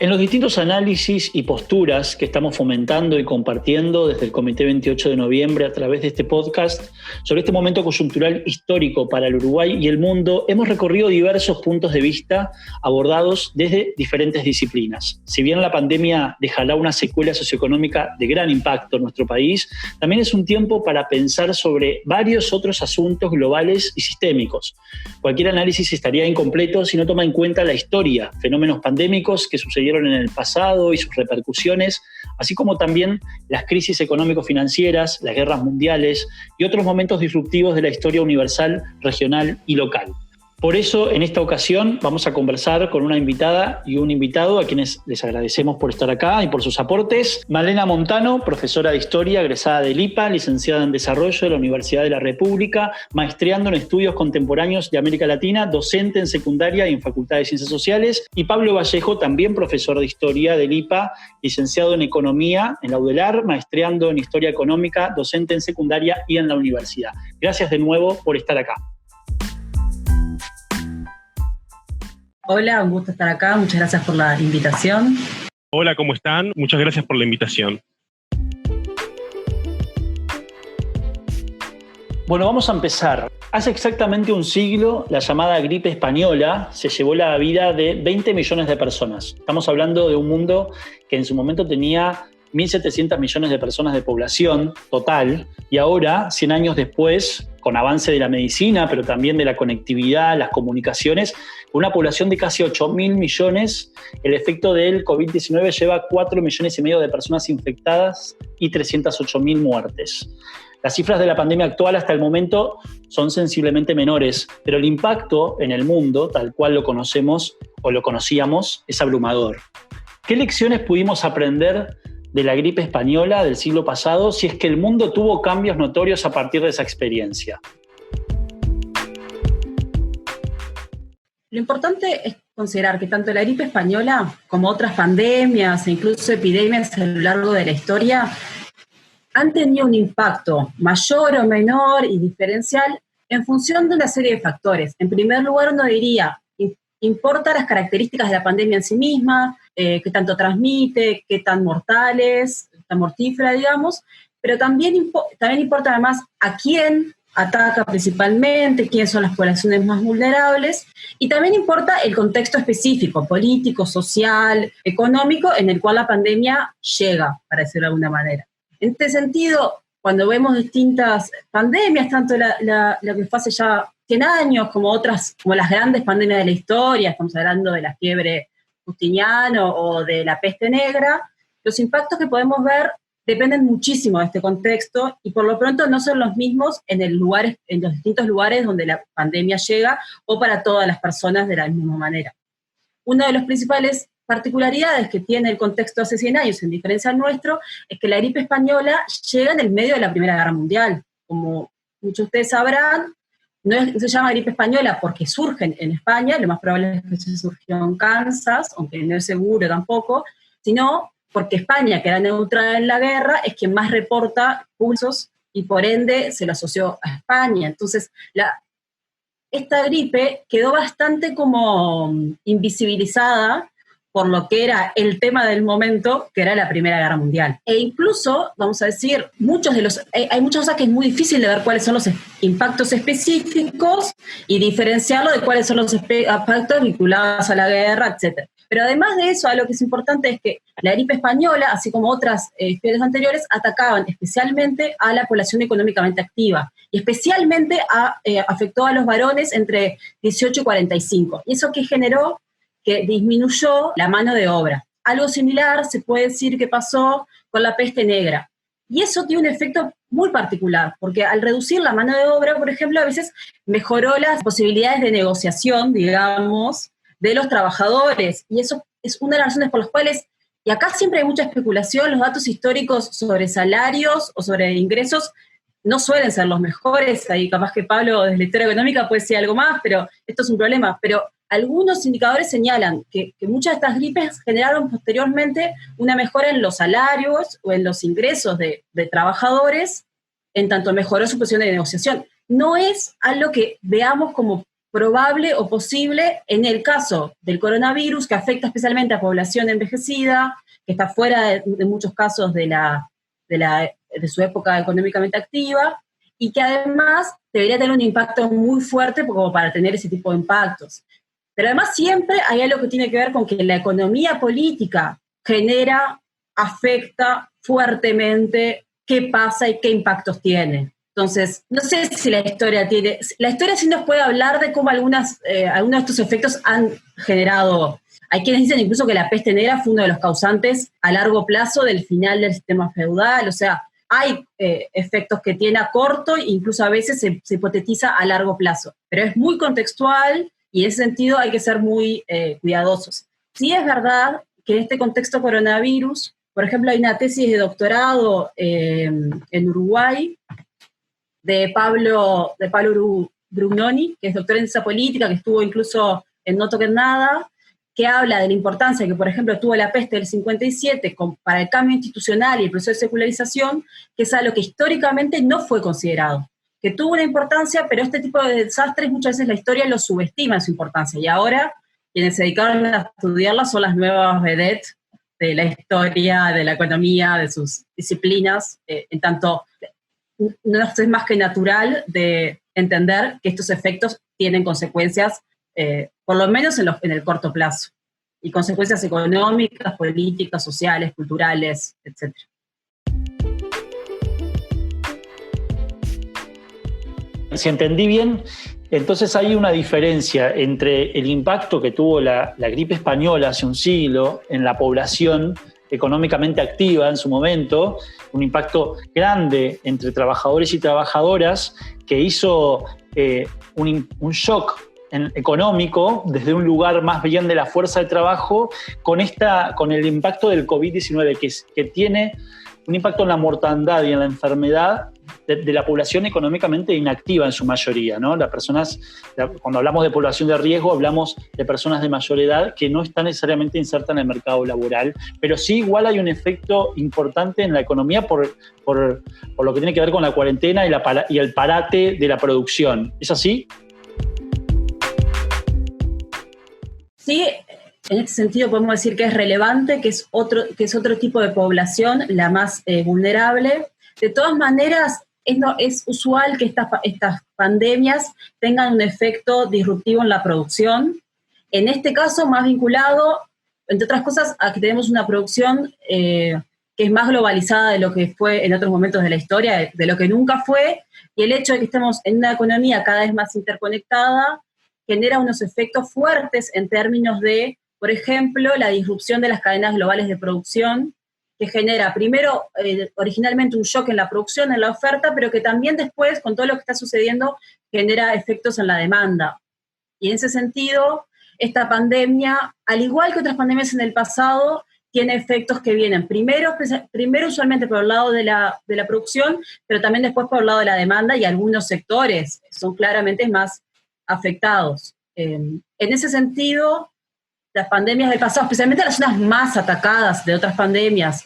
En los distintos análisis y posturas que estamos fomentando y compartiendo desde el Comité 28 de noviembre a través de este podcast sobre este momento coyuntural histórico para el Uruguay y el mundo, hemos recorrido diversos puntos de vista abordados desde diferentes disciplinas. Si bien la pandemia dejará una secuela socioeconómica de gran impacto en nuestro país, también es un tiempo para pensar sobre varios otros asuntos globales y sistémicos. Cualquier análisis estaría incompleto si no toma en cuenta la historia, fenómenos pandémicos que sucedieron en el pasado y sus repercusiones, así como también las crisis económico-financieras, las guerras mundiales y otros momentos disruptivos de la historia universal, regional y local. Por eso, en esta ocasión, vamos a conversar con una invitada y un invitado a quienes les agradecemos por estar acá y por sus aportes. Malena Montano, profesora de Historia, egresada del IPA, licenciada en Desarrollo de la Universidad de la República, maestriando en Estudios Contemporáneos de América Latina, docente en secundaria y en Facultad de Ciencias Sociales. Y Pablo Vallejo, también profesor de Historia del IPA, licenciado en Economía en la UDELAR, maestriando en Historia Económica, docente en secundaria y en la universidad. Gracias de nuevo por estar acá. Hola, un gusto estar acá. Muchas gracias por la invitación. Hola, ¿cómo están? Muchas gracias por la invitación. Bueno, vamos a empezar. Hace exactamente un siglo, la llamada gripe española se llevó la vida de 20 millones de personas. Estamos hablando de un mundo que en su momento tenía 1.700 millones de personas de población total, y ahora, 100 años después, con avance de la medicina, pero también de la conectividad, las comunicaciones, con una población de casi 8.000 millones, el efecto del COVID-19 lleva 4,5 millones de personas infectadas y 308.000 muertes. Las cifras de la pandemia actual hasta el momento son sensiblemente menores, pero el impacto en el mundo, tal cual lo conocemos o lo conocíamos, es abrumador. ¿Qué lecciones pudimos aprender de la gripe española del siglo pasado, si es que el mundo tuvo cambios notorios a partir de esa experiencia? Lo importante es considerar que tanto la gripe española como otras pandemias e incluso epidemias a lo largo de la historia han tenido un impacto mayor o menor y diferencial en función de una serie de factores. En primer lugar, uno diría, importa las características de la pandemia en sí misma, qué tanto transmite, qué tan mortal es, tan mortífera, digamos, pero también importa además a quién ataca principalmente, quiénes son las poblaciones más vulnerables, y también importa el contexto específico, político, social, económico, en el cual la pandemia llega, para decirlo de alguna manera. En este sentido, cuando vemos distintas pandemias, tanto la que fue hace ya 100 años, como otras, como las grandes pandemias de la historia, estamos hablando de la fiebre Justiniano o de la peste negra, los impactos que podemos ver dependen muchísimo de este contexto y por lo pronto no son los mismos en los distintos lugares donde la pandemia llega o para todas las personas de la misma manera. Una de las principales particularidades que tiene el contexto hace 100 años, en diferencia al nuestro, es que la gripe española llega en el medio de la Primera Guerra Mundial. Como muchos de ustedes sabrán, no se llama gripe española porque surge en España, lo más probable es que se surgió en Kansas, aunque no es seguro tampoco, sino porque España, que era neutral en la guerra, es quien más reporta pulsos y por ende se lo asoció a España. Entonces, esta gripe quedó bastante como invisibilizada por lo que era el tema del momento, que era la Primera Guerra Mundial. E incluso, vamos a decir, hay muchas cosas que es muy difícil de ver cuáles son los impactos específicos y diferenciarlo de cuáles son los impactos vinculados a la guerra, etc. Pero además de eso, algo que es importante es que la gripe española, así como otras fiebres anteriores, atacaban especialmente a la población económicamente activa y especialmente afectó a los varones entre 18 y 45. ¿Y eso qué generó? Que disminuyó la mano de obra. Algo similar se puede decir que pasó con la peste negra. Y eso tiene un efecto muy particular, porque al reducir la mano de obra, por ejemplo, a veces mejoró las posibilidades de negociación, digamos, de los trabajadores. Y eso es una de las razones por las cuales, y acá siempre hay mucha especulación, los datos históricos sobre salarios o sobre ingresos no suelen ser los mejores. Ahí capaz que Pablo, desde la historia económica, puede decir algo más, pero esto es un problema. Pero algunos indicadores señalan que muchas de estas gripes generaron posteriormente una mejora en los salarios o en los ingresos de trabajadores, en tanto mejoró su posición de negociación. No es algo que veamos como probable o posible en el caso del coronavirus, que afecta especialmente a población envejecida, que está fuera de muchos casos de su época económicamente activa, y que además debería tener un impacto muy fuerte como para tener ese tipo de impactos. Pero además siempre hay algo que tiene que ver con que la economía política afecta fuertemente qué pasa y qué impactos tiene. Entonces, no sé si la historia sí nos puede hablar de cómo algunos de estos efectos han generado. Hay quienes dicen incluso que la peste negra fue uno de los causantes a largo plazo del final del sistema feudal. O sea, hay efectos que tiene a corto e incluso a veces se hipotetiza a largo plazo. Pero es muy contextual y en ese sentido hay que ser muy cuidadosos. Sí es verdad que en este contexto coronavirus, por ejemplo, hay una tesis de doctorado en Uruguay de Pablo Brugnoni, que es doctor en ciencia política, que estuvo incluso en No Toquen Nada, que habla de la importancia que, por ejemplo, tuvo la peste del 57 para el cambio institucional y el proceso de secularización, que es algo que históricamente no fue considerado, que tuvo una importancia, pero este tipo de desastres muchas veces la historia lo subestima en su importancia, y ahora quienes se dedicaron a estudiarla son las nuevas vedettes de la historia, de la economía, de sus disciplinas, en tanto no es más que natural de entender que estos efectos tienen consecuencias, por lo menos en el corto plazo, y consecuencias económicas, políticas, sociales, culturales, etc. Si entendí bien, entonces hay una diferencia entre el impacto que tuvo la gripe española hace un siglo en la población económicamente activa en su momento, un impacto grande entre trabajadores y trabajadoras que hizo un shock económico desde un lugar más bien de la fuerza de trabajo con el impacto del COVID-19 que tiene un impacto en la mortandad y en la enfermedad de la población económicamente inactiva en su mayoría, ¿no? Las personas, cuando hablamos de población de riesgo, hablamos de personas de mayor edad que no están necesariamente insertas en el mercado laboral, pero sí igual hay un efecto importante en la economía por lo que tiene que ver con la cuarentena y el parate de la producción. ¿Es así? Sí, en este sentido podemos decir que es relevante, que es otro tipo de población, la más vulnerable. De todas maneras, es usual que estas pandemias tengan un efecto disruptivo en la producción. En este caso, más vinculado, entre otras cosas, a que tenemos una producción que es más globalizada de lo que fue en otros momentos de la historia, de lo que nunca fue, y el hecho de que estemos en una economía cada vez más interconectada genera unos efectos fuertes en términos de, por ejemplo, la disrupción de las cadenas globales de producción, que genera primero, originalmente un shock en la producción, en la oferta, pero que también después, con todo lo que está sucediendo, genera efectos en la demanda. Y en ese sentido, esta pandemia, al igual que otras pandemias en el pasado, tiene efectos que vienen primero usualmente por el lado de la producción, pero también después por el lado de la demanda, y algunos sectores son claramente más afectados. En ese sentido, las pandemias del pasado, especialmente las zonas más atacadas de otras pandemias,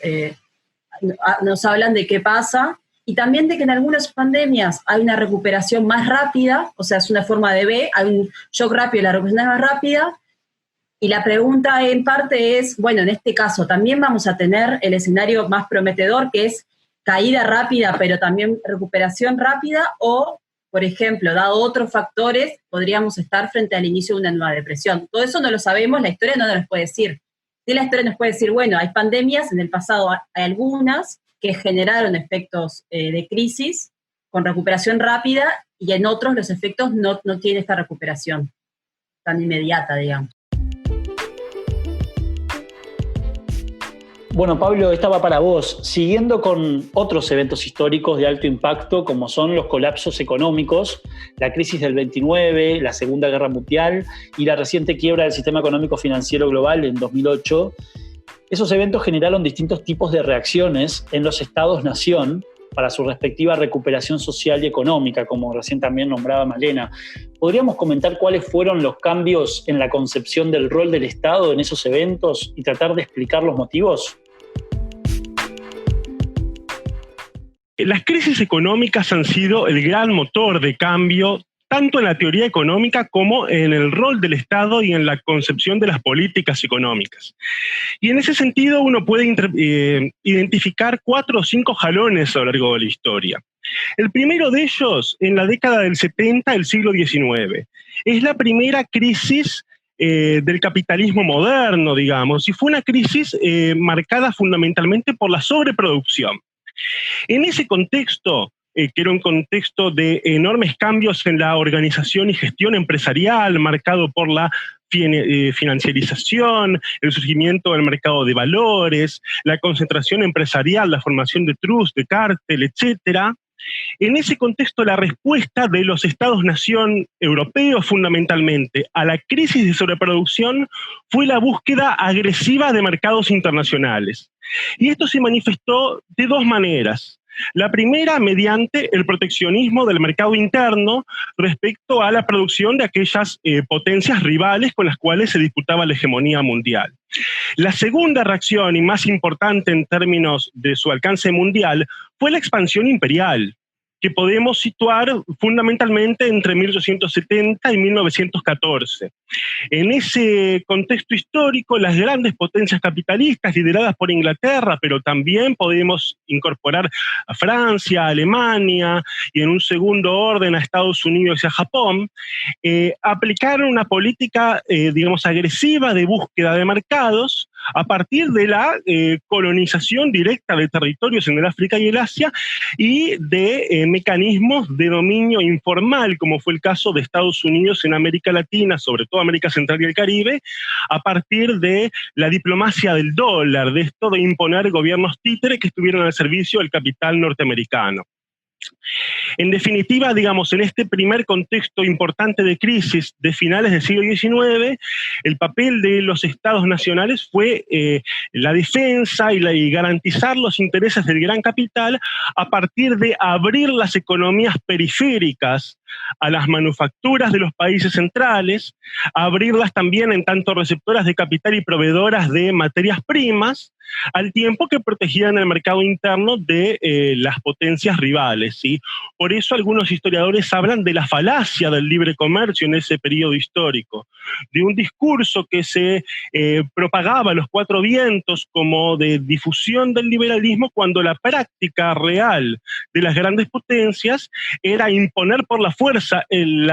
nos hablan de qué pasa, y también de que en algunas pandemias hay una recuperación más rápida, o sea, es una forma de B, hay un shock rápido y la recuperación es más rápida, y la pregunta en parte es, bueno, en este caso también vamos a tener el escenario más prometedor, que es caída rápida, pero también recuperación rápida, o, por ejemplo, dado otros factores, podríamos estar frente al inicio de una nueva depresión. Todo eso no lo sabemos, la historia no nos lo puede decir. Sí, la historia nos puede decir, bueno, hay pandemias, en el pasado hay algunas que generaron efectos de crisis con recuperación rápida, y en otros los efectos no tienen esta recuperación tan inmediata, digamos. Bueno, Pablo, esta va para vos. Siguiendo con otros eventos históricos de alto impacto, como son los colapsos económicos, la crisis del 29, la Segunda Guerra Mundial y la reciente quiebra del sistema económico financiero global en 2008, esos eventos generaron distintos tipos de reacciones en los estados-nación para su respectiva recuperación social y económica, como recién también nombraba Malena. ¿Podríamos comentar cuáles fueron los cambios en la concepción del rol del Estado en esos eventos y tratar de explicar los motivos? Las crisis económicas han sido el gran motor de cambio tanto en la teoría económica como en el rol del Estado y en la concepción de las políticas económicas. Y en ese sentido uno puede identificar 4 o 5 jalones a lo largo de la historia. El primero de ellos, en la década del 70 del siglo XIX, es la primera crisis del capitalismo moderno, digamos, y fue una crisis marcada fundamentalmente por la sobreproducción. En ese contexto, que era un contexto de enormes cambios en la organización y gestión empresarial, marcado por la financiarización, el surgimiento del mercado de valores, la concentración empresarial, la formación de trust, de cártel, etc. En ese contexto, la respuesta de los Estados-nación europeos fundamentalmente a la crisis de sobreproducción fue la búsqueda agresiva de mercados internacionales. Y esto se manifestó de 2 maneras. La primera, mediante el proteccionismo del mercado interno respecto a la producción de aquellas potencias rivales con las cuales se disputaba la hegemonía mundial. La segunda reacción, y más importante en términos de su alcance mundial, fue la expansión imperial, que podemos situar fundamentalmente entre 1870 y 1914. En ese contexto histórico, las grandes potencias capitalistas lideradas por Inglaterra, pero también podemos incorporar a Francia, a Alemania y en un segundo orden a Estados Unidos y a Japón, aplicaron una política, digamos, agresiva de búsqueda de mercados a partir de la colonización directa de territorios en el África y el Asia y de mecanismos de dominio informal, como fue el caso de Estados Unidos en América Latina, sobre todo América Central y el Caribe, a partir de la diplomacia del dólar, de esto de imponer gobiernos títeres que estuvieran al servicio del capital norteamericano. En definitiva, digamos, en este primer contexto importante de crisis de finales del siglo XIX, el papel de los estados nacionales fue la defensa y garantizar los intereses del gran capital a partir de abrir las economías periféricas a las manufacturas de los países centrales, abrirlas también en tanto receptoras de capital y proveedoras de materias primas, al tiempo que protegían el mercado interno de las potencias rivales, ¿sí? Por eso algunos historiadores hablan de la falacia del libre comercio en ese periodo histórico, de un discurso que se propagaba a los 4 vientos como de difusión del liberalismo, cuando la práctica real de las grandes potencias era imponer por la fuerza el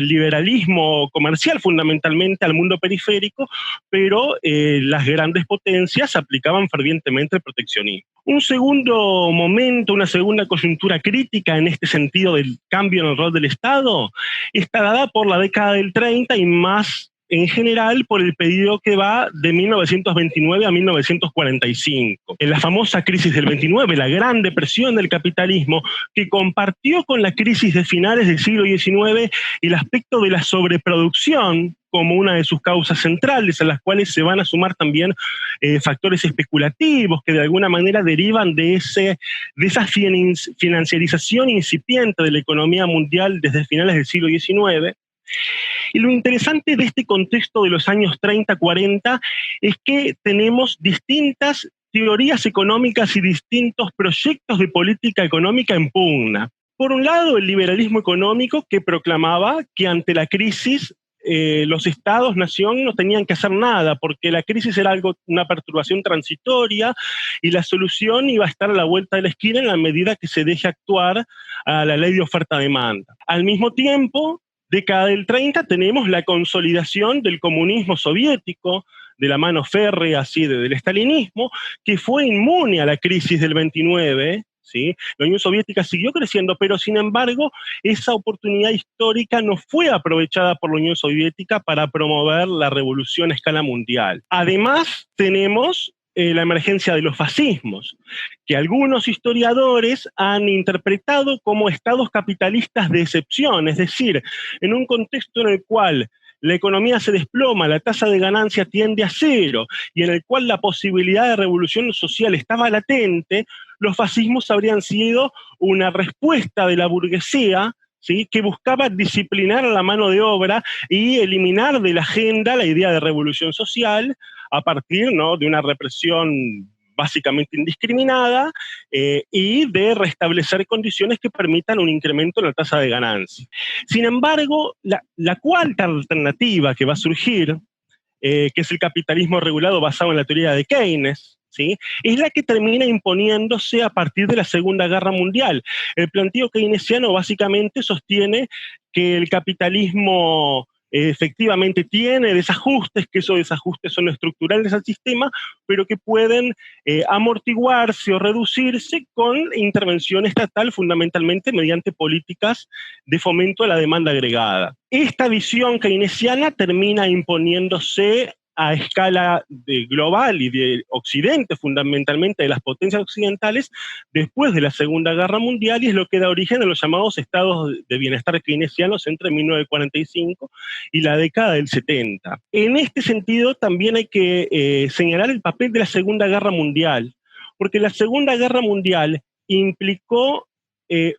liberalismo comercial fundamentalmente al mundo periférico, pero las grandes potencias aplicaban fervientemente el proteccionismo. Un segundo momento, una segunda coyuntura crítica en este sentido del cambio en el rol del Estado está dada por la década del 30 y más en general por el periodo que va de 1929 a 1945. En la famosa crisis del 29, la gran depresión del capitalismo, que compartió con la crisis de finales del siglo XIX el aspecto de la sobreproducción como una de sus causas centrales, a las cuales se van a sumar también factores especulativos que de alguna manera derivan de esa financiarización incipiente de la economía mundial desde finales del siglo XIX. Y lo interesante de este contexto de los años 30-40 es que tenemos distintas teorías económicas y distintos proyectos de política económica en pugna. Por un lado, el liberalismo económico, que proclamaba que ante la crisis los estados-nación no tenían que hacer nada, porque la crisis era una perturbación transitoria y la solución iba a estar a la vuelta de la esquina en la medida que se deje actuar a la ley de oferta-demanda. Al mismo tiempo, década del 30, tenemos la consolidación del comunismo soviético, de la mano férrea así del estalinismo, que fue inmune a la crisis del 29, ¿sí? La Unión Soviética siguió creciendo, pero sin embargo, esa oportunidad histórica no fue aprovechada por la Unión Soviética para promover la revolución a escala mundial. Además, tenemos la emergencia de los fascismos, que algunos historiadores han interpretado como estados capitalistas de excepción, es decir, en un contexto en el cual la economía se desploma, la tasa de ganancia tiende a cero y en el cual la posibilidad de revolución social estaba latente, los fascismos habrían sido una respuesta de la burguesía, ¿sí?, que buscaba disciplinar a la mano de obra y eliminar de la agenda la idea de revolución social a partir, ¿no?, de una represión básicamente indiscriminada, y de restablecer condiciones que permitan un incremento en la tasa de ganancia. Sin embargo, la cuarta alternativa que va a surgir, que es el capitalismo regulado basado en la teoría de Keynes, ¿sí?, es la que termina imponiéndose a partir de la Segunda Guerra Mundial. El planteo keynesiano básicamente sostiene que el capitalismo efectivamente tiene desajustes, que esos desajustes son estructurales al sistema, pero que pueden amortiguarse o reducirse con intervención estatal, fundamentalmente mediante políticas de fomento a la demanda agregada. Esta visión keynesiana termina imponiéndose a escala global y de Occidente, fundamentalmente de las potencias occidentales, después de la Segunda Guerra Mundial, y es lo que da origen a los llamados estados de bienestar keynesianos entre 1945 y la década del 70. En este sentido, también hay que señalar el papel de la Segunda Guerra Mundial, porque la Segunda Guerra Mundial implicó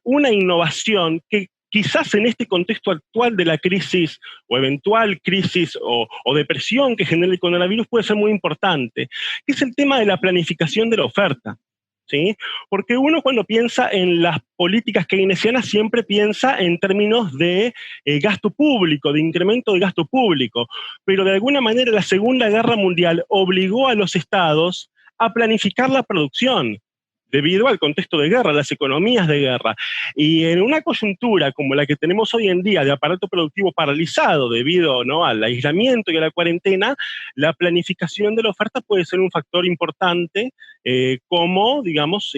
una innovación que quizás en este contexto actual de la crisis o eventual crisis o depresión que genera el coronavirus puede ser muy importante, que es el tema de la planificación de la oferta, ¿sí? Porque uno cuando piensa en las políticas keynesianas siempre piensa en términos de gasto público, de incremento de gasto público, pero de alguna manera la Segunda Guerra Mundial obligó a los estados a planificar la producción, debido al contexto de guerra, las economías de guerra. Y en una coyuntura como la que tenemos hoy en día de aparato productivo paralizado debido, ¿no?, al aislamiento y a la cuarentena, la planificación de la oferta puede ser un factor importante como, digamos,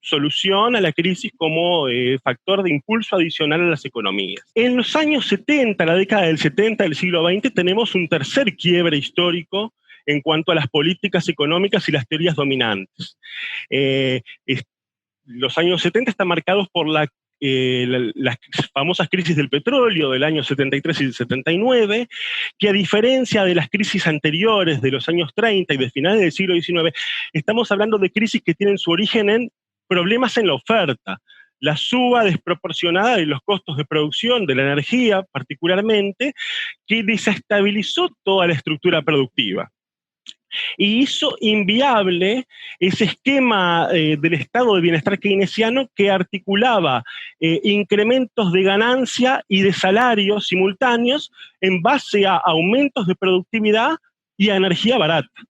solución a la crisis, como factor de impulso adicional a las economías. En los años 70, la década del 70 del siglo XX, tenemos un tercer quiebre histórico en cuanto a las políticas económicas y las teorías dominantes. Los años 70 están marcados por las famosas crisis del petróleo del año 73 y 79, que a diferencia de las crisis anteriores de los años 30 y de finales del siglo XIX, estamos hablando de crisis que tienen su origen en problemas en la oferta. La suba desproporcionada de los costos de producción de la energía, particularmente, que desestabilizó toda la estructura productiva y hizo inviable ese esquema del estado de bienestar keynesiano que articulaba incrementos de ganancia y de salarios simultáneos en base a aumentos de productividad y a energía barata,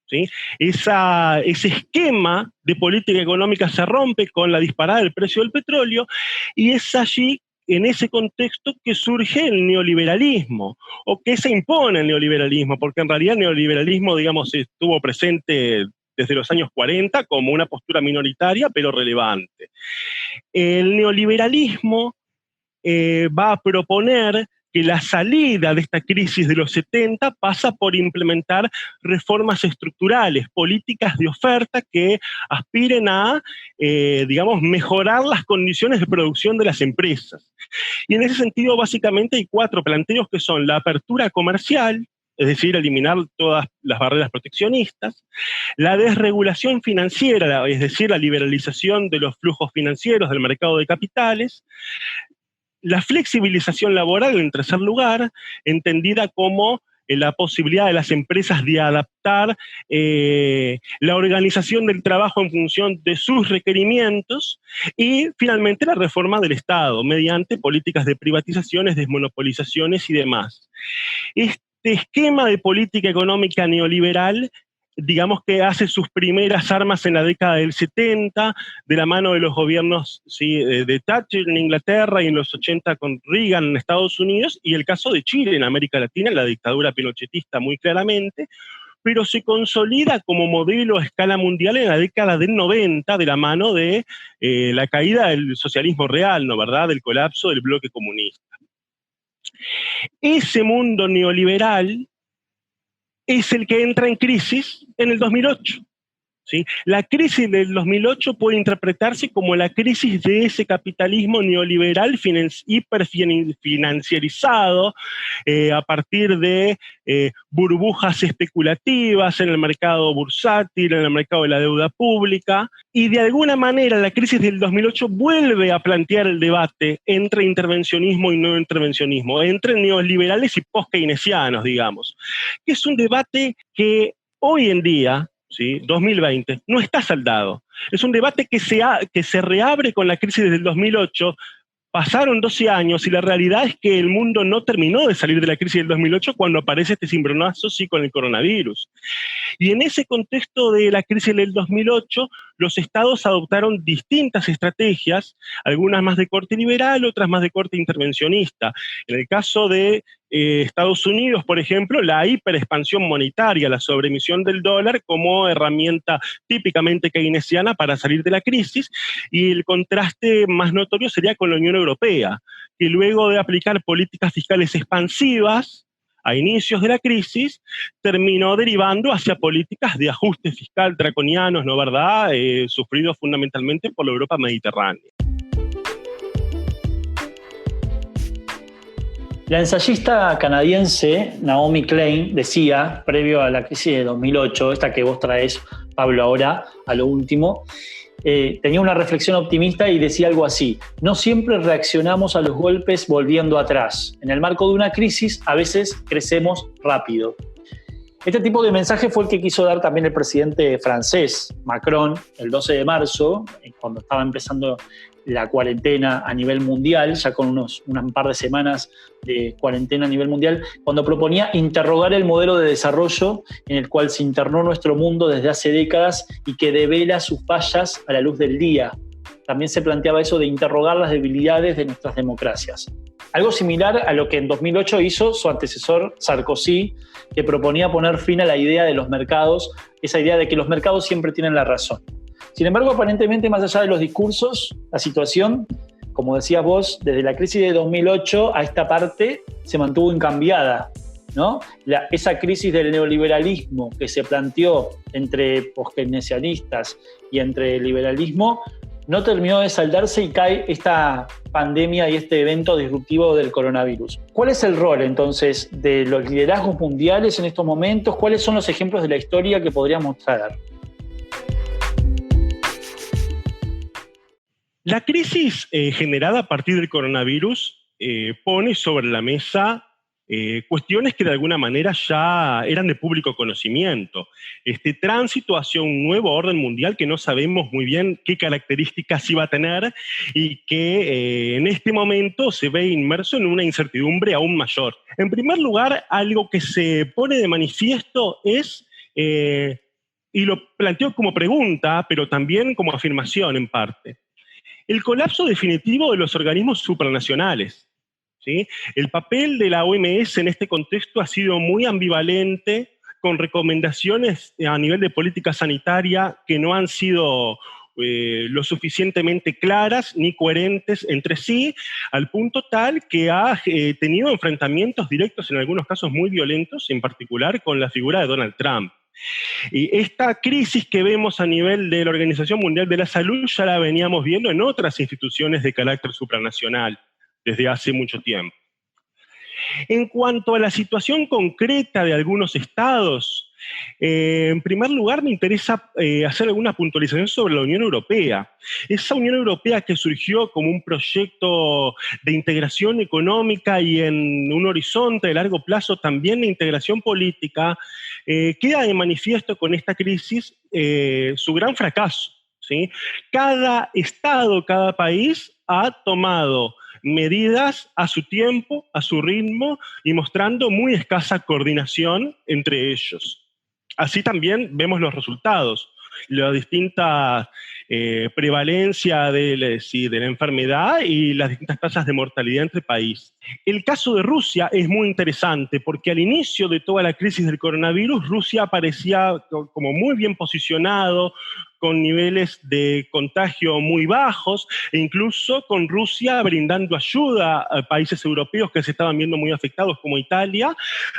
¿sí? Ese esquema de política económica se rompe con la disparada del precio del petróleo, y es allí, en ese contexto, que surge el neoliberalismo, o que se impone el neoliberalismo, porque en realidad el neoliberalismo, digamos, estuvo presente desde los años 40 como una postura minoritaria, pero relevante. El neoliberalismo va a proponer que la salida de esta crisis de los 70 pasa por implementar reformas estructurales, políticas de oferta que aspiren a, digamos, mejorar las condiciones de producción de las empresas. Y en ese sentido, básicamente, hay cuatro planteos que son la apertura comercial, es decir, eliminar todas las barreras proteccionistas, la desregulación financiera, es decir, la liberalización de los flujos financieros del mercado de capitales, la flexibilización laboral, en tercer lugar, entendida como la posibilidad de las empresas de adaptar la organización del trabajo en función de sus requerimientos, y finalmente la reforma del Estado mediante políticas de privatizaciones, desmonopolizaciones y demás. Este esquema de política económica neoliberal, digamos que hace sus primeras armas en la década del 70, de la mano de los gobiernos, ¿sí?, de Thatcher en Inglaterra, y en los 80 con Reagan en Estados Unidos, y el caso de Chile en América Latina, la dictadura pinochetista muy claramente, pero se consolida como modelo a escala mundial en la década del 90, de la mano de la caída del socialismo real, ¿no, verdad?, del colapso del bloque comunista. Ese mundo neoliberal es el que entra en crisis en el 2008. ¿Sí? La crisis del 2008 puede interpretarse como la crisis de ese capitalismo neoliberal hiperfinanciarizado a partir de burbujas especulativas en el mercado bursátil, en el mercado de la deuda pública, y de alguna manera la crisis del 2008 vuelve a plantear el debate entre intervencionismo y no intervencionismo, entre neoliberales y post-keynesianos, digamos, que es un debate que hoy en día, ¿sí? 2020, no está saldado. Es un debate que se reabre con la crisis del 2008. Pasaron 12 años y la realidad es que el mundo no terminó de salir de la crisis del 2008 cuando aparece este cimbronazo, sí, con el coronavirus. Y en ese contexto de la crisis del 2008, los estados adoptaron distintas estrategias, algunas más de corte liberal, otras más de corte intervencionista. En el caso de Estados Unidos, por ejemplo, la hiperexpansión monetaria, la sobreemisión del dólar como herramienta típicamente keynesiana para salir de la crisis, y el contraste más notorio sería con la Unión Europea, que luego de aplicar políticas fiscales expansivas a inicios de la crisis, terminó derivando hacia políticas de ajuste fiscal draconianos, ¿no verdad?, sufridos fundamentalmente por la Europa mediterránea. La ensayista canadiense Naomi Klein decía, previo a la crisis de 2008, esta que vos traes, Pablo, ahora, a lo último, tenía una reflexión optimista y decía algo así: no siempre reaccionamos a los golpes volviendo atrás. En el marco de una crisis, a veces crecemos rápido. Este tipo de mensaje fue el que quiso dar también el presidente francés, Macron, el 12 de marzo, cuando estaba empezando la cuarentena a nivel mundial, ya con un par de semanas de cuarentena a nivel mundial, cuando proponía interrogar el modelo de desarrollo en el cual se internó nuestro mundo desde hace décadas y que devela sus fallas a la luz del día. También se planteaba eso de interrogar las debilidades de nuestras democracias. Algo similar a lo que en 2008 hizo su antecesor Sarkozy, que proponía poner fin a la idea de los mercados, esa idea de que los mercados siempre tienen la razón. Sin embargo, aparentemente, más allá de los discursos, la situación, como decías vos, desde la crisis de 2008 a esta parte se mantuvo incambiada, ¿no? Esa crisis del neoliberalismo que se planteó entre poskeynesianistas y entre liberalismo no terminó de saldarse y cae esta pandemia y este evento disruptivo del coronavirus. ¿Cuál es el rol, entonces, de los liderazgos mundiales en estos momentos? ¿Cuáles son los ejemplos de la historia que podríamos traer? La crisis generada a partir del coronavirus pone sobre la mesa cuestiones que de alguna manera ya eran de público conocimiento. Este tránsito hacia un nuevo orden mundial que no sabemos muy bien qué características iba a tener y que en este momento se ve inmerso en una incertidumbre aún mayor. En primer lugar, algo que se pone de manifiesto es, y lo planteo como pregunta, pero también como afirmación en parte, el colapso definitivo de los organismos supranacionales, ¿sí? El papel de la OMS en este contexto ha sido muy ambivalente, con recomendaciones a nivel de política sanitaria que no han sido lo suficientemente claras ni coherentes entre sí, al punto tal que ha tenido enfrentamientos directos, en algunos casos muy violentos, en particular con la figura de Donald Trump. Y esta crisis que vemos a nivel de la Organización Mundial de la Salud ya la veníamos viendo en otras instituciones de carácter supranacional desde hace mucho tiempo. En cuanto a la situación concreta de algunos estados, en primer lugar me interesa hacer alguna puntualización sobre la Unión Europea. Esa Unión Europea que surgió como un proyecto de integración económica y en un horizonte de largo plazo también de integración política, queda de manifiesto con esta crisis su gran fracaso, ¿sí? Cada estado, cada país ha tomado medidas a su tiempo, a su ritmo y mostrando muy escasa coordinación entre ellos. Así también vemos los resultados, la distinta prevalencia de la enfermedad y las distintas tasas de mortalidad entre países. El caso de Rusia es muy interesante porque al inicio de toda la crisis del coronavirus, Rusia aparecía como muy bien posicionado, con niveles de contagio muy bajos, e incluso con Rusia brindando ayuda a países europeos que se estaban viendo muy afectados, como Italia.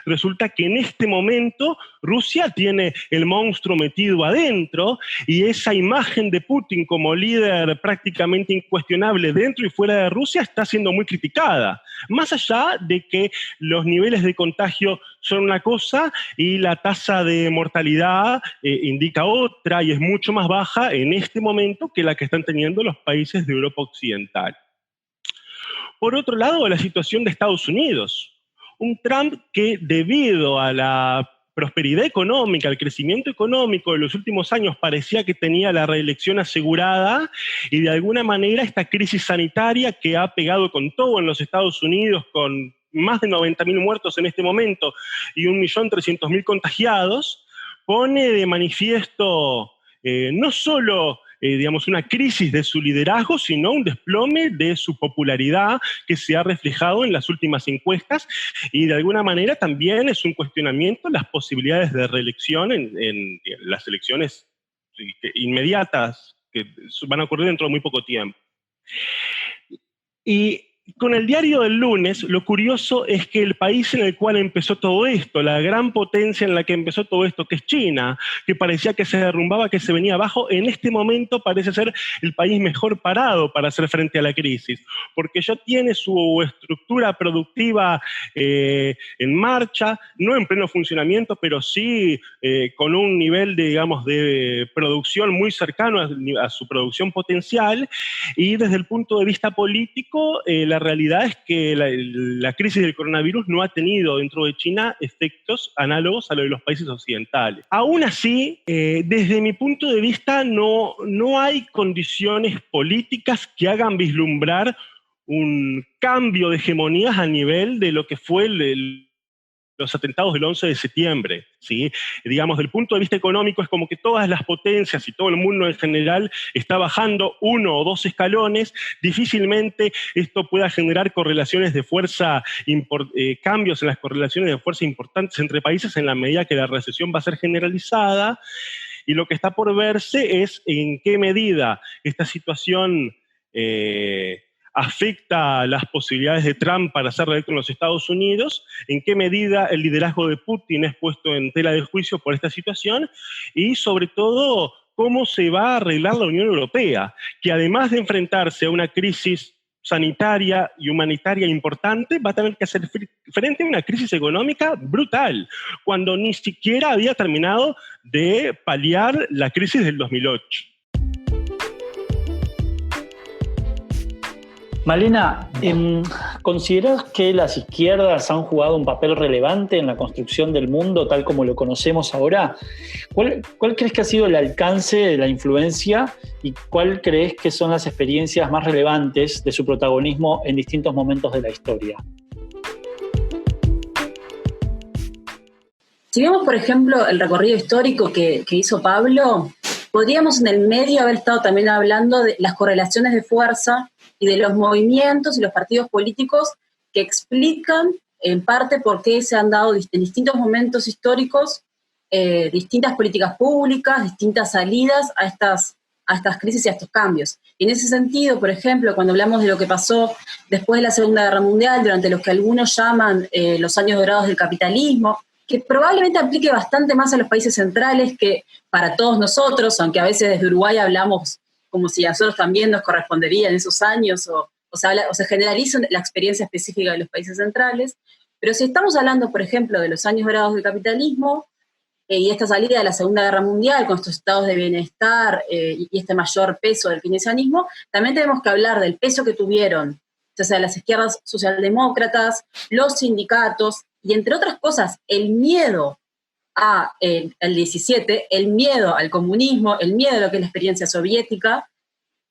Resulta que en este momento Rusia tiene el monstruo metido adentro y esa imagen de Putin como líder prácticamente incuestionable dentro y fuera de Rusia está siendo muy criticada. Más allá de que los niveles de contagio son una cosa y la tasa de mortalidad indica otra y es mucho más baja en este momento que la que están teniendo los países de Europa Occidental. Por otro lado, la situación de Estados Unidos. Un Trump que debido a la prosperidad económica, el crecimiento económico de los últimos años parecía que tenía la reelección asegurada, y de alguna manera esta crisis sanitaria que ha pegado con todo en los Estados Unidos, con más de 90.000 muertos en este momento y 1.300.000 contagiados, pone de manifiesto no solo digamos, una crisis de su liderazgo, sino un desplome de su popularidad que se ha reflejado en las últimas encuestas, y de alguna manera también es un cuestionamiento las posibilidades de reelección en las elecciones inmediatas que van a ocurrir dentro de muy poco tiempo. Y con el diario del lunes, lo curioso es que el país en el cual empezó todo esto, la gran potencia en la que empezó todo esto, que es China, que parecía que se derrumbaba, que se venía abajo, en este momento parece ser el país mejor parado para hacer frente a la crisis, porque ya tiene su estructura productiva en marcha, no en pleno funcionamiento, pero sí con un nivel de producción muy cercano a su producción potencial, y desde el punto de vista político, la realidad es que la crisis del coronavirus no ha tenido dentro de China efectos análogos a los de los países occidentales. Aún así, desde mi punto de vista, no hay condiciones políticas que hagan vislumbrar un cambio de hegemonías a nivel de lo que fue los atentados del 11 de septiembre, ¿sí? Digamos, desde el punto de vista económico, es como que todas las potencias y todo el mundo en general está bajando 1 o 2 escalones. Difícilmente esto pueda generar correlaciones de fuerza, cambios en las correlaciones de fuerza importantes entre países en la medida que la recesión va a ser generalizada, y lo que está por verse es en qué medida esta situación afecta las posibilidades de Trump para ser reelecto en los Estados Unidos, en qué medida el liderazgo de Putin es puesto en tela de juicio por esta situación, y sobre todo cómo se va a arreglar la Unión Europea, que además de enfrentarse a una crisis sanitaria y humanitaria importante, va a tener que hacer frente a una crisis económica brutal, cuando ni siquiera había terminado de paliar la crisis del 2008. Malena, ¿consideras que las izquierdas han jugado un papel relevante en la construcción del mundo tal como lo conocemos ahora? ¿Cuál crees que ha sido el alcance de la influencia y cuál crees que son las experiencias más relevantes de su protagonismo en distintos momentos de la historia? Si vemos, por ejemplo, el recorrido histórico que hizo Pablo, podríamos en el medio haber estado también hablando de las correlaciones de fuerza y de los movimientos y los partidos políticos que explican en parte por qué se han dado en distintos momentos históricos distintas políticas públicas, distintas salidas a estas crisis y a estos cambios. Y en ese sentido, por ejemplo, cuando hablamos de lo que pasó después de la Segunda Guerra Mundial, durante lo que algunos llaman los años dorados del capitalismo, que probablemente aplique bastante más a los países centrales que para todos nosotros, aunque a veces desde Uruguay hablamos como si a nosotros también nos correspondería en esos años, o se generaliza la experiencia específica de los países centrales. Pero si estamos hablando, por ejemplo, de los años dorados del capitalismo y esta salida de la Segunda Guerra Mundial con estos estados de bienestar y este mayor peso del keynesianismo, también tenemos que hablar del peso que tuvieron, ya sea las izquierdas socialdemócratas, los sindicatos, y entre otras cosas, el miedo al 17, el miedo al comunismo, el miedo a lo que es la experiencia soviética,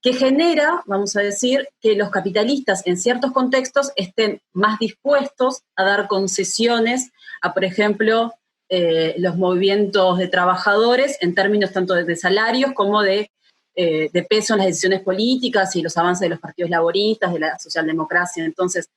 que genera, vamos a decir, que los capitalistas en ciertos contextos estén más dispuestos a dar concesiones a, por ejemplo, los movimientos de trabajadores en términos tanto de salarios como de peso en las decisiones políticas y los avances de los partidos laboristas, de la socialdemocracia. Entonces,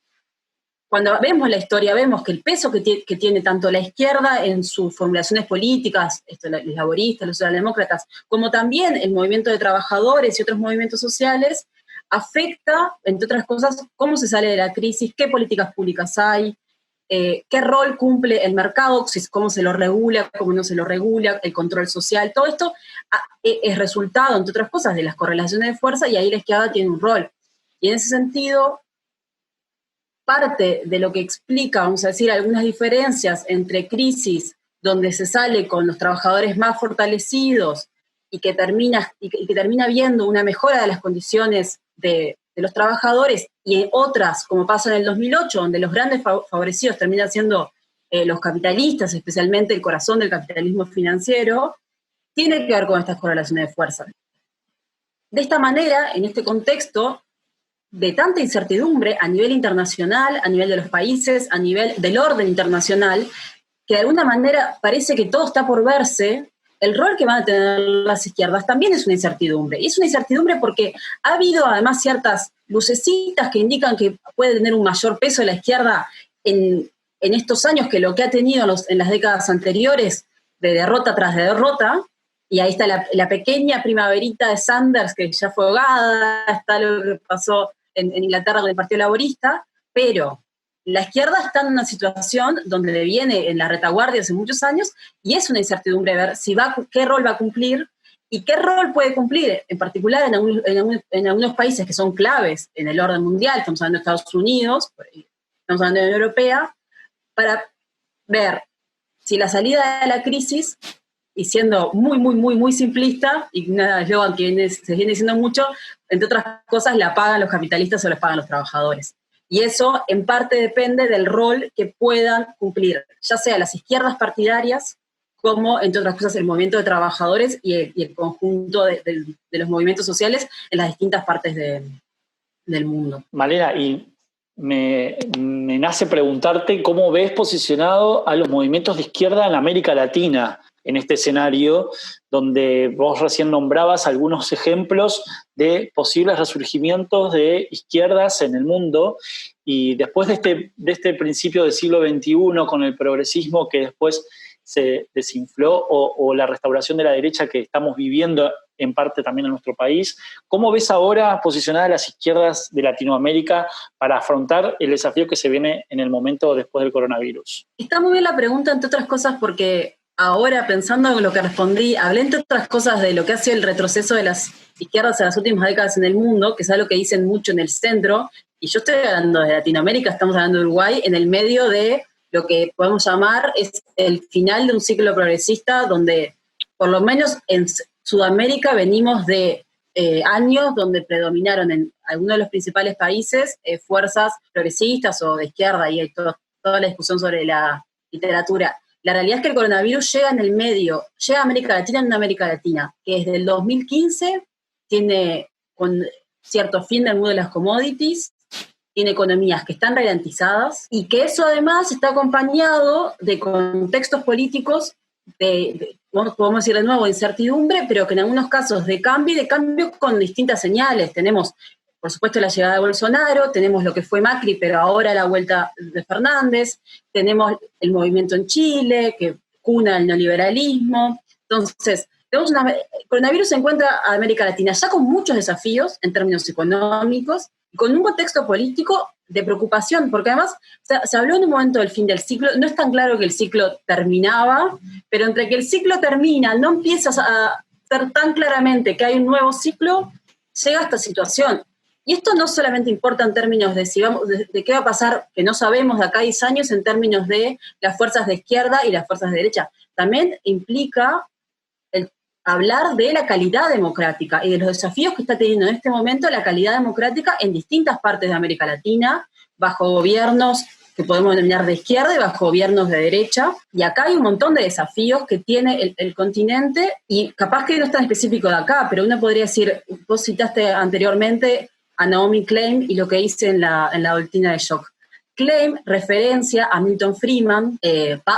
cuando vemos la historia, vemos que el peso que tiene tanto la izquierda en sus formulaciones políticas, los laboristas, los socialdemócratas, como también el movimiento de trabajadores y otros movimientos sociales, afecta, entre otras cosas, cómo se sale de la crisis, qué políticas públicas hay, qué rol cumple el mercado, cómo se lo regula, cómo no se lo regula, el control social. Todo esto es resultado, entre otras cosas, de las correlaciones de fuerza, y ahí la izquierda tiene un rol. Y en ese sentido, parte de lo que explica, vamos a decir, algunas diferencias entre crisis donde se sale con los trabajadores más fortalecidos y que termina viendo una mejora de las condiciones de los trabajadores, y en otras, como pasa en el 2008, donde los grandes favorecidos terminan siendo los capitalistas, especialmente el corazón del capitalismo financiero, tiene que ver con estas correlaciones de fuerza. De esta manera, en este contexto de tanta incertidumbre a nivel internacional, a nivel de los países, a nivel del orden internacional, que de alguna manera parece que todo está por verse, el rol que van a tener las izquierdas también es una incertidumbre. Y es una incertidumbre porque ha habido además ciertas lucecitas que indican que puede tener un mayor peso la izquierda en estos años que lo que ha tenido en las décadas anteriores de derrota tras derrota. Y ahí está la pequeña primaverita de Sanders, que ya fue ahogada, está lo que pasó en Inglaterra con el Partido Laborista, pero la izquierda está en una situación donde viene en la retaguardia hace muchos años y es una incertidumbre ver qué rol va a cumplir y qué rol puede cumplir, en particular en algunos países que son claves en el orden mundial, estamos hablando de Estados Unidos, estamos hablando de la Unión Europea, para ver si la salida de la crisis, y siendo muy simplista, y una eslogan que se viene diciendo mucho, entre otras cosas, la pagan los capitalistas o la pagan los trabajadores. Y eso, en parte, depende del rol que puedan cumplir, ya sea las izquierdas partidarias, como, entre otras cosas, el movimiento de trabajadores y el conjunto de los movimientos sociales en las distintas partes del mundo. Malena, y me nace preguntarte cómo ves posicionado a los movimientos de izquierda en América Latina, en este escenario, donde vos recién nombrabas algunos ejemplos de posibles resurgimientos de izquierdas en el mundo, y después de este principio del siglo XXI, con el progresismo que después se desinfló, o la restauración de la derecha que estamos viviendo en parte también en nuestro país, ¿cómo ves ahora posicionadas las izquierdas de Latinoamérica para afrontar el desafío que se viene en el momento después del coronavirus? Está muy bien la pregunta, entre otras cosas, porque ahora, pensando en lo que respondí, hablé entre otras cosas de lo que ha sido el retroceso de las izquierdas en las últimas décadas en el mundo, que es algo que dicen mucho en el centro, y yo estoy hablando de Latinoamérica, estamos hablando de Uruguay, en el medio de lo que podemos llamar es el final de un ciclo progresista, donde por lo menos en Sudamérica venimos de años donde predominaron en algunos de los principales países fuerzas progresistas o de izquierda, y hay toda la discusión sobre la literatura. La realidad es que el coronavirus llega en el medio, llega a América Latina en una América Latina que desde el 2015 tiene, con cierto fin del mundo de las commodities, tiene economías que están ralentizadas y que eso además está acompañado de contextos políticos podemos decir de nuevo, incertidumbre, pero que en algunos casos de cambio con distintas señales. Tenemos, por supuesto, la llegada de Bolsonaro, tenemos lo que fue Macri, pero ahora la vuelta de Fernández, tenemos el movimiento en Chile, que cuna el neoliberalismo. Entonces, el coronavirus se encuentra a América Latina ya con muchos desafíos en términos económicos, y con un contexto político de preocupación, porque además se habló en un momento del fin del ciclo, no es tan claro que el ciclo terminaba, pero entre que el ciclo termina, no empiezas a ver tan claramente que hay un nuevo ciclo, llega esta situación. Y esto no solamente importa en términos de qué va a pasar, que no sabemos de acá a 10 años, en términos de las fuerzas de izquierda y las fuerzas de derecha. También implica hablar de la calidad democrática y de los desafíos que está teniendo en este momento la calidad democrática en distintas partes de América Latina, bajo gobiernos que podemos denominar de izquierda y bajo gobiernos de derecha. Y acá hay un montón de desafíos que tiene el continente, y capaz que no es tan específico de acá, pero uno podría decir, vos citaste anteriormente a Naomi Klein y lo que hice en la doctrina de Shock. Klein referencia a Milton Friedman,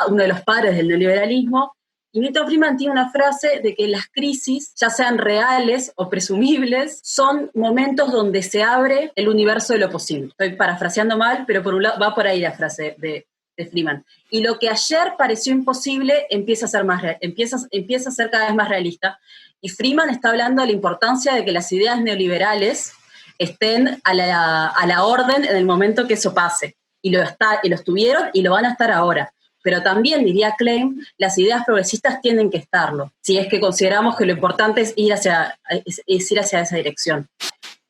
uno de los padres del neoliberalismo, y Milton Friedman tiene una frase de que las crisis, ya sean reales o presumibles, son momentos donde se abre el universo de lo posible. Estoy parafraseando mal, pero por un lado va por ahí la frase de Friedman. Y lo que ayer pareció imposible empieza a ser cada vez más realista. Y Friedman está hablando de la importancia de que las ideas neoliberales estén a la orden en el momento que eso pase. Y lo estuvieron y lo van a estar ahora. Pero también, diría Klein, las ideas progresistas tienen que estarlo, si es que consideramos que lo importante es ir hacia esa dirección.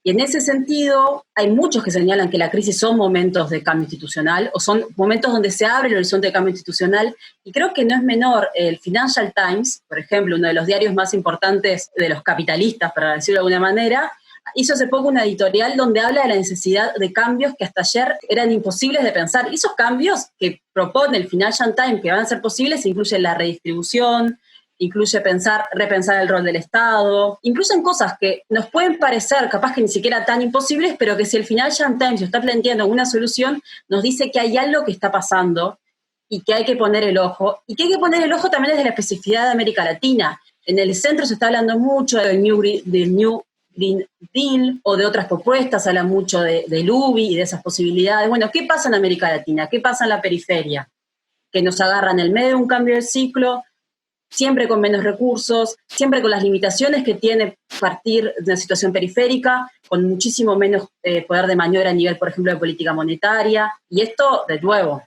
Y en ese sentido, hay muchos que señalan que la crisis son momentos de cambio institucional, o son momentos donde se abre el horizonte de cambio institucional, y creo que no es menor el Financial Times, por ejemplo, uno de los diarios más importantes de los capitalistas, para decirlo de alguna manera, hizo hace poco una editorial donde habla de la necesidad de cambios que hasta ayer eran imposibles de pensar. Y esos cambios que propone el Financial Times que van a ser posibles incluyen la redistribución, incluye repensar el rol del Estado, incluyen cosas que nos pueden parecer capaz que ni siquiera tan imposibles, pero que si el Financial Times está planteando una solución, nos dice que hay algo que está pasando y que hay que poner el ojo, y que hay que poner el ojo también desde la especificidad de América Latina. En el centro se está hablando mucho del New Green Deal o de otras propuestas, se habla mucho del UBI y de esas posibilidades. Bueno, ¿qué pasa en América Latina? ¿Qué pasa en la periferia? Que nos agarran en el medio de un cambio de ciclo, siempre con menos recursos, siempre con las limitaciones que tiene partir de una situación periférica, con muchísimo menos poder de maniobra a nivel, por ejemplo, de política monetaria. Y esto, de nuevo,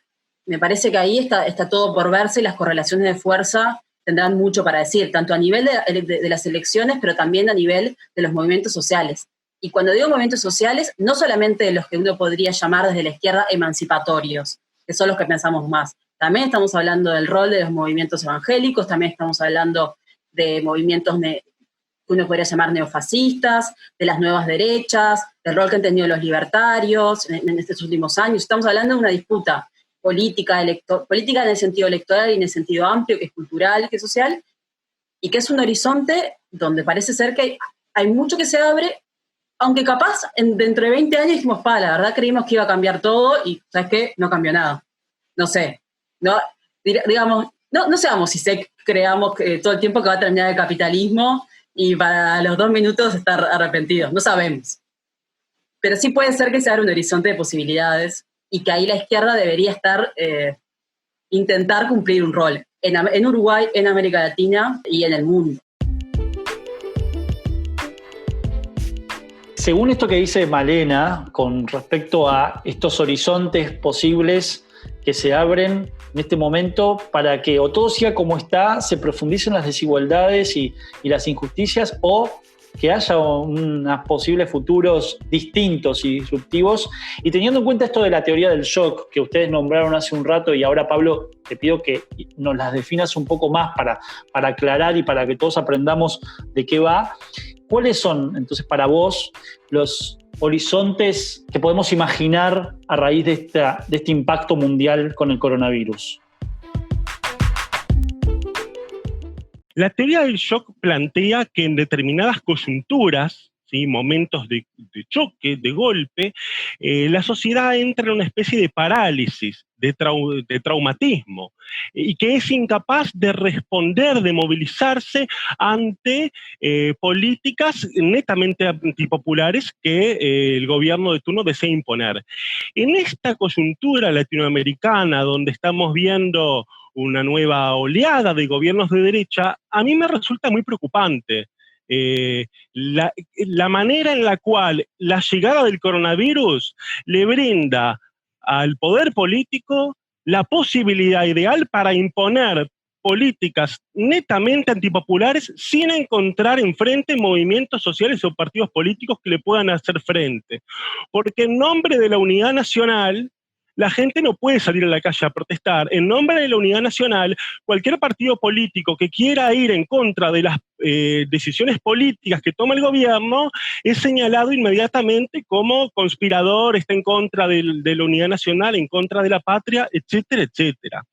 me parece que ahí está todo por verse y las correlaciones de fuerza tendrán mucho para decir, tanto a nivel de las elecciones, pero también a nivel de los movimientos sociales. Y cuando digo movimientos sociales, no solamente los que uno podría llamar desde la izquierda emancipatorios, que son los que pensamos más. También estamos hablando del rol de los movimientos evangélicos, también estamos hablando de movimientos que uno podría llamar neofascistas, de las nuevas derechas, del rol que han tenido los libertarios en estos últimos años. Estamos hablando de una disputa política en el sentido electoral y en el sentido amplio, que es cultural, que es social, y que es un horizonte donde parece ser que hay mucho que se abre, aunque capaz dentro de 20 años dijimos, la verdad creímos que iba a cambiar todo y, ¿sabes qué? No cambió nada. No sé. No, digamos, no seamos si creamos que todo el tiempo que va a terminar el capitalismo y para los 2 minutos estar arrepentidos, no sabemos. Pero sí puede ser que se abra un horizonte de posibilidades y que ahí la izquierda debería intentar cumplir un rol en Uruguay, en América Latina y en el mundo. Según esto que dice Malena, con respecto a estos horizontes posibles que se abren en este momento para que o todo siga como está, se profundicen las desigualdades y las injusticias, o que haya unos posibles futuros distintos y disruptivos. Y teniendo en cuenta esto de la teoría del shock que ustedes nombraron hace un rato, y ahora, Pablo, te pido que nos las definas un poco más para aclarar y para que todos aprendamos de qué va. ¿Cuáles son, entonces, para vos los horizontes que podemos imaginar a raíz de este impacto mundial con el coronavirus? La teoría del shock plantea que en determinadas coyunturas, ¿sí?, momentos de choque, de golpe, la sociedad entra en una especie de parálisis, de traumatismo, y que es incapaz de responder, de movilizarse ante políticas netamente antipopulares que el gobierno de turno desea imponer. En esta coyuntura latinoamericana, donde estamos viendo una nueva oleada de gobiernos de derecha, a mí me resulta muy preocupante. La manera en la cual la llegada del coronavirus le brinda al poder político la posibilidad ideal para imponer políticas netamente antipopulares sin encontrar enfrente movimientos sociales o partidos políticos que le puedan hacer frente. Porque en nombre de la unidad nacional, la gente no puede salir a la calle a protestar. En nombre de la unidad nacional, cualquier partido político que quiera ir en contra de las decisiones políticas que toma el gobierno es señalado inmediatamente como conspirador, está en contra de la unidad nacional, en contra de la patria, etcétera, etcétera.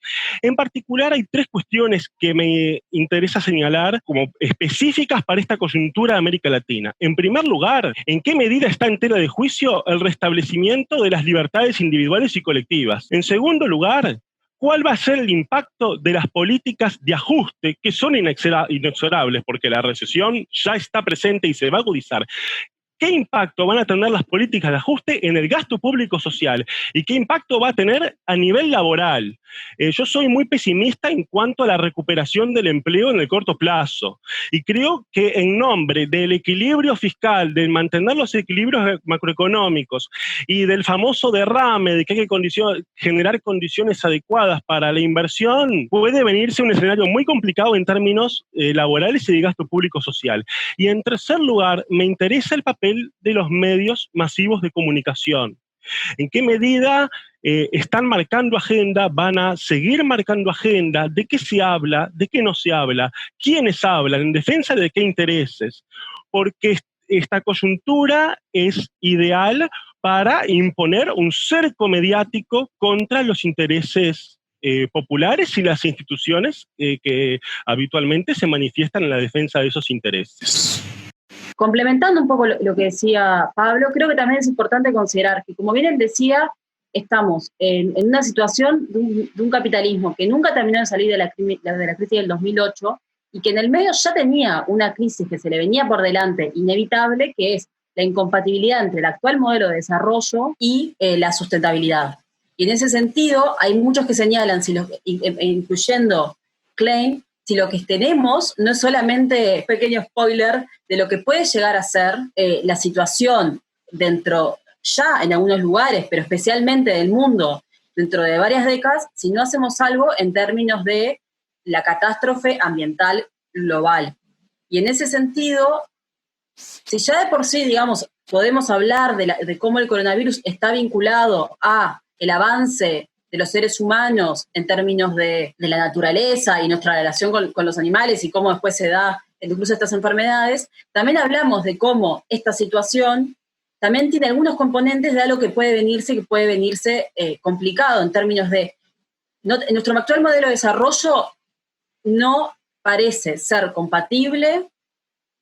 En particular, hay 3 cuestiones que me interesa señalar como específicas para esta coyuntura de América Latina. En primer lugar, ¿en qué medida está en tela de juicio el restablecimiento de las libertades individuales y colectivas? En segundo lugar, ¿cuál va a ser el impacto de las políticas de ajuste que son inexorables porque la recesión ya está presente y se va a agudizar? ¿Qué impacto van a tener las políticas de ajuste en el gasto público social? ¿Y qué impacto va a tener a nivel laboral? Yo soy muy pesimista en cuanto a la recuperación del empleo en el corto plazo. Y creo que en nombre del equilibrio fiscal, de mantener los equilibrios macroeconómicos y del famoso derrame de que hay que generar condiciones adecuadas para la inversión, puede venirse un escenario muy complicado en términos laborales y de gasto público social. Y en tercer lugar, me interesa el papel de los medios masivos de comunicación. ¿En qué medida están marcando agenda? ¿Van a seguir marcando agenda? ¿De qué se habla? ¿De qué no se habla? ¿Quiénes hablan? ¿En defensa de qué intereses? Porque esta coyuntura es ideal para imponer un cerco mediático contra los intereses populares y las instituciones que habitualmente se manifiestan en la defensa de esos intereses. Complementando un poco lo que decía Pablo, creo que también es importante considerar que, como bien él decía, estamos en una situación de un capitalismo que nunca terminó de salir de la crisis del 2008 y que en el medio ya tenía una crisis que se le venía por delante inevitable, que es la incompatibilidad entre el actual modelo de desarrollo y la sustentabilidad. Y en ese sentido, hay muchos que señalan, incluyendo Klein, si lo que tenemos no es solamente, pequeño spoiler, de lo que puede llegar a ser la situación dentro, ya en algunos lugares, pero especialmente del mundo, dentro de varias décadas, si no hacemos algo en términos de la catástrofe ambiental global. Y en ese sentido, si ya de por sí, digamos, podemos hablar de cómo el coronavirus está vinculado a el avance de los seres humanos en términos de la naturaleza y nuestra relación con los animales y cómo después se da incluso estas enfermedades, también hablamos de cómo esta situación también tiene algunos componentes de algo que puede venirse complicado en términos de, en nuestro actual modelo de desarrollo no parece ser compatible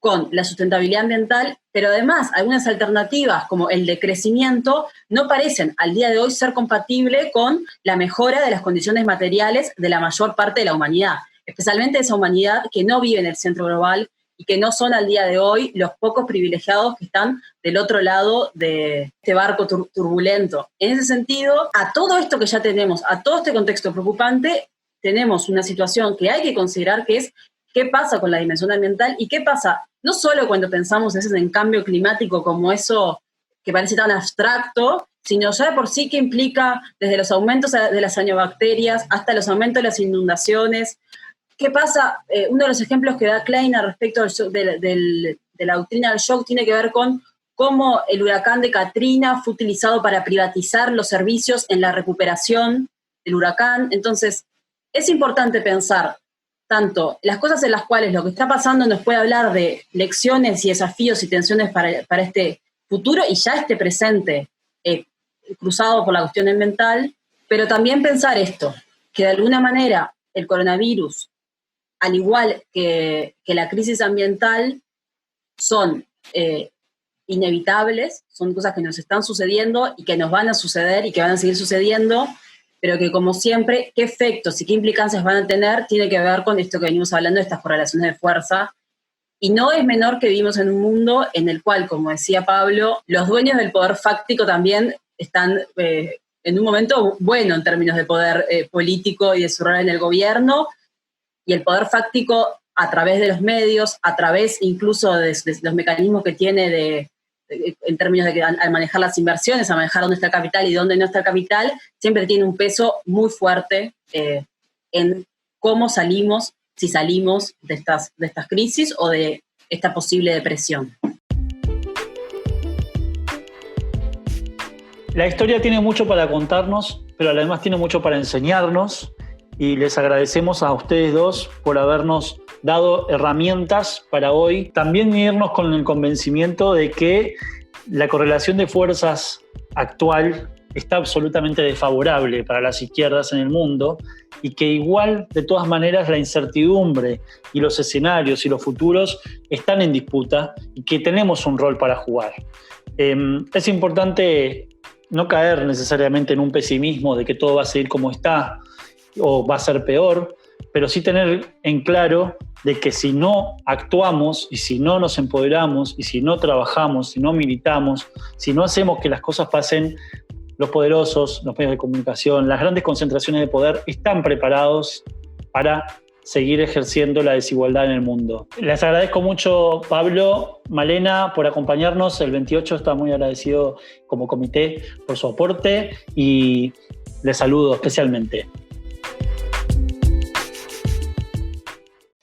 con la sustentabilidad ambiental, pero además algunas alternativas como el decrecimiento no parecen al día de hoy ser compatibles con la mejora de las condiciones materiales de la mayor parte de la humanidad, especialmente esa humanidad que no vive en el centro global y que no son al día de hoy los pocos privilegiados que están del otro lado de este barco turbulento. En ese sentido, a todo esto que ya tenemos, a todo este contexto preocupante, tenemos una situación que hay que considerar, que es qué pasa con la dimensión ambiental y qué pasa no solo cuando pensamos en cambio climático como eso que parece tan abstracto, sino ya de por sí que implica desde los aumentos de las cianobacterias hasta los aumentos de las inundaciones. ¿Qué pasa? Uno de los ejemplos que da Klein al respecto de la doctrina del shock tiene que ver con cómo el huracán de Katrina fue utilizado para privatizar los servicios en la recuperación del huracán. Entonces, es importante pensar tanto las cosas en las cuales lo que está pasando nos puede hablar de lecciones y desafíos y tensiones para este futuro y ya este presente cruzado por la cuestión ambiental, pero también pensar esto, que de alguna manera el coronavirus, al igual que la crisis ambiental, son inevitables, son cosas que nos están sucediendo y que nos van a suceder y que van a seguir sucediendo, pero que como siempre, qué efectos y qué implicancias van a tener tiene que ver con esto que venimos hablando, de estas correlaciones de fuerza. Y no es menor que vivimos en un mundo en el cual, como decía Pablo, los dueños del poder fáctico también están en un momento bueno en términos de poder político y de su rol en el gobierno, y el poder fáctico a través de los medios, a través incluso de los mecanismos que tiene en términos de que al manejar las inversiones, a manejar dónde está el capital y dónde no está el capital, siempre tiene un peso muy fuerte en cómo salimos, si salimos de estas crisis o de esta posible depresión. La historia tiene mucho para contarnos, pero además tiene mucho para enseñarnos, y les agradecemos a ustedes dos por habernos dado herramientas para hoy también irnos con el convencimiento de que la correlación de fuerzas actual está absolutamente desfavorable para las izquierdas en el mundo y que igual, de todas maneras, la incertidumbre y los escenarios y los futuros están en disputa y que tenemos un rol para jugar. Es importante no caer necesariamente en un pesimismo de que todo va a seguir como está o va a ser peor, pero sí tener en claro de que si no actuamos y si no nos empoderamos y si no trabajamos, si no militamos, si no hacemos que las cosas pasen, los poderosos, los medios de comunicación, las grandes concentraciones de poder están preparados para seguir ejerciendo la desigualdad en el mundo. Les agradezco mucho, Pablo, Malena, por acompañarnos. El 28 está muy agradecido como comité por su aporte y les saludo especialmente.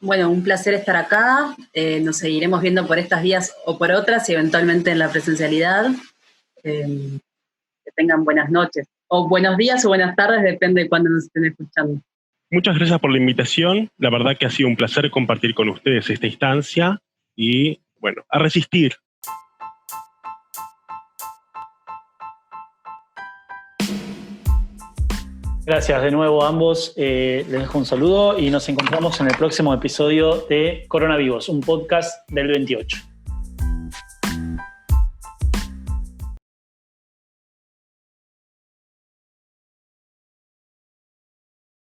Bueno, un placer estar acá. Nos seguiremos viendo por estas vías o por otras y eventualmente en la presencialidad. Que tengan buenas noches, o buenos días o buenas tardes, depende de cuándo nos estén escuchando. Muchas gracias por la invitación. La verdad que ha sido un placer compartir con ustedes esta instancia y, bueno, a resistir. Gracias de nuevo a ambos. Les dejo un saludo y nos encontramos en el próximo episodio de Coronavirus, un podcast del 28.